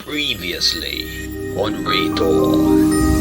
Previously on Raytor.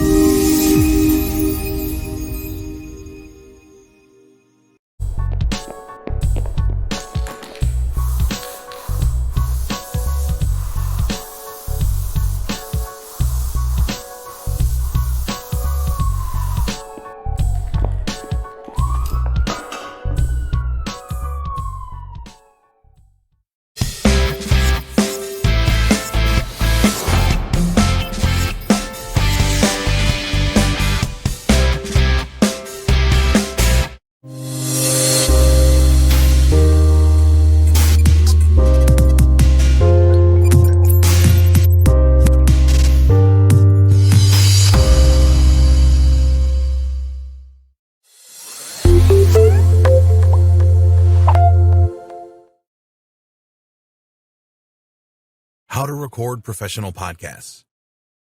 How to record professional podcasts.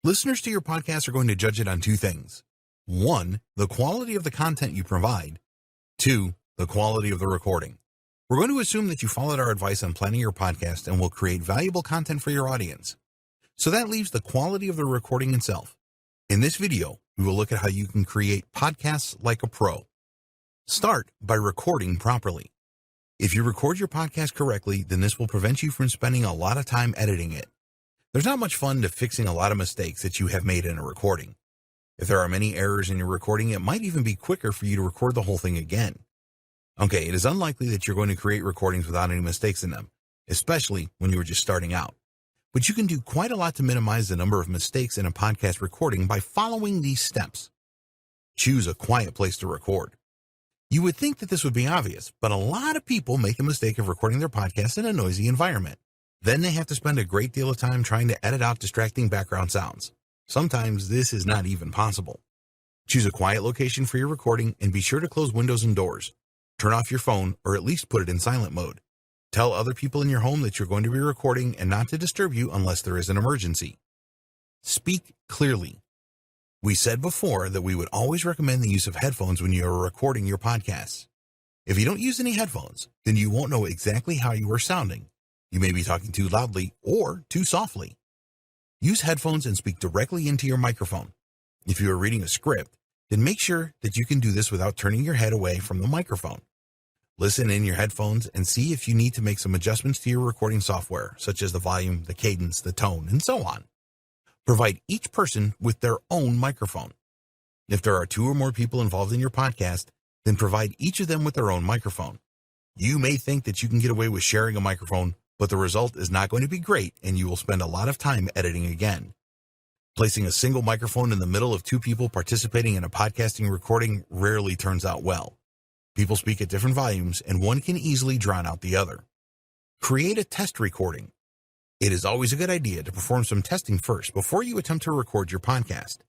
Listeners to your podcast are going to judge it on two things. 1, the quality of the content you provide. 2, the quality of the recording. We're going to assume that you followed our advice on planning your podcast and will create valuable content for your audience. So that leaves the quality of the recording itself. In this video, we will look at how you can create podcasts like a pro. Start by recording properly. If you record your podcast correctly, then this will prevent you from spending a lot of time editing it. There's not much fun to fixing a lot of mistakes that you have made in a recording. If there are many errors in your recording, it might even be quicker for you to record the whole thing again. Okay, it is unlikely that you're going to create recordings without any mistakes in them, especially when you are just starting out. But you can do quite a lot to minimize the number of mistakes in a podcast recording by following these steps. Choose a quiet place to record. You would think that this would be obvious, but a lot of people make the mistake of recording their podcast in a noisy environment. Then they have to spend a great deal of time trying to edit out distracting background sounds. Sometimes this is not even possible. Choose a quiet location for your recording and be sure to close windows and doors. Turn off your phone or at least put it in silent mode. Tell other people in your home that you're going to be recording and not to disturb you unless there is an emergency. Speak clearly. We said before that we would always recommend the use of headphones when you are recording your podcasts. If you don't use any headphones, then you won't know exactly how you are sounding. You may be talking too loudly or too softly. Use headphones and speak directly into your microphone. If you are reading a script, then make sure that you can do this without turning your head away from the microphone. Listen in your headphones and see if you need to make some adjustments to your recording software, such as the volume, the cadence, the tone, and so on. Provide each person with their own microphone. If there are 2 or more people involved in your podcast, then provide each of them with their own microphone. You may think that you can get away with sharing a microphone, but the result is not going to be great and you will spend a lot of time editing again. Placing a single microphone in the middle of 2 people participating in a podcasting recording rarely turns out well. People speak at different volumes and one can easily drown out the other. Create a test recording. It is always a good idea to perform some testing first before you attempt to record your podcast.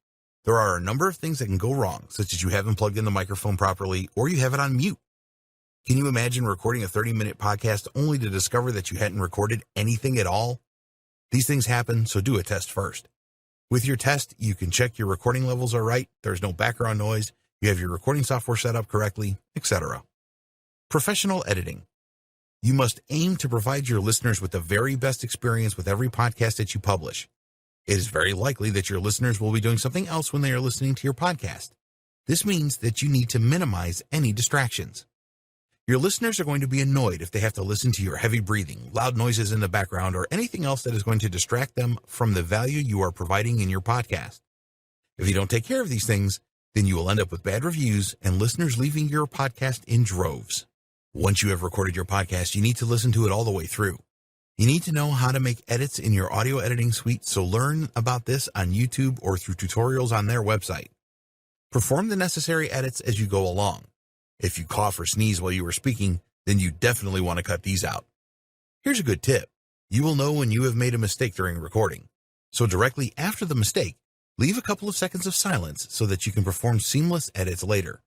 There are a number of things that can go wrong, such as you haven't plugged in the microphone properly or you have it on mute. Can you imagine recording a 30-minute podcast only to discover that you hadn't recorded anything at all? These things happen, so do a test first. With your test, you can check your recording levels are right, there's no background noise, you have your recording software set up correctly, etc. Professional editing. You must aim to provide your listeners with the very best experience with every podcast that you publish. It is very likely that your listeners will be doing something else when they are listening to your podcast. This means that you need to minimize any distractions. Your listeners are going to be annoyed if they have to listen to your heavy breathing, loud noises in the background, or anything else that is going to distract them from the value you are providing in your podcast. If you don't take care of these things, then you will end up with bad reviews and listeners leaving your podcast in droves. Once you have recorded your podcast, you need to listen to it all the way through. You need to know how to make edits in your audio editing suite, so learn about this on YouTube or through tutorials on their website. Perform the necessary edits as you go along. If you cough or sneeze while you are speaking, then you definitely want to cut these out. Here's a good tip. You will know when you have made a mistake during recording. So directly after the mistake, leave a couple of seconds of silence so that you can perform seamless edits later.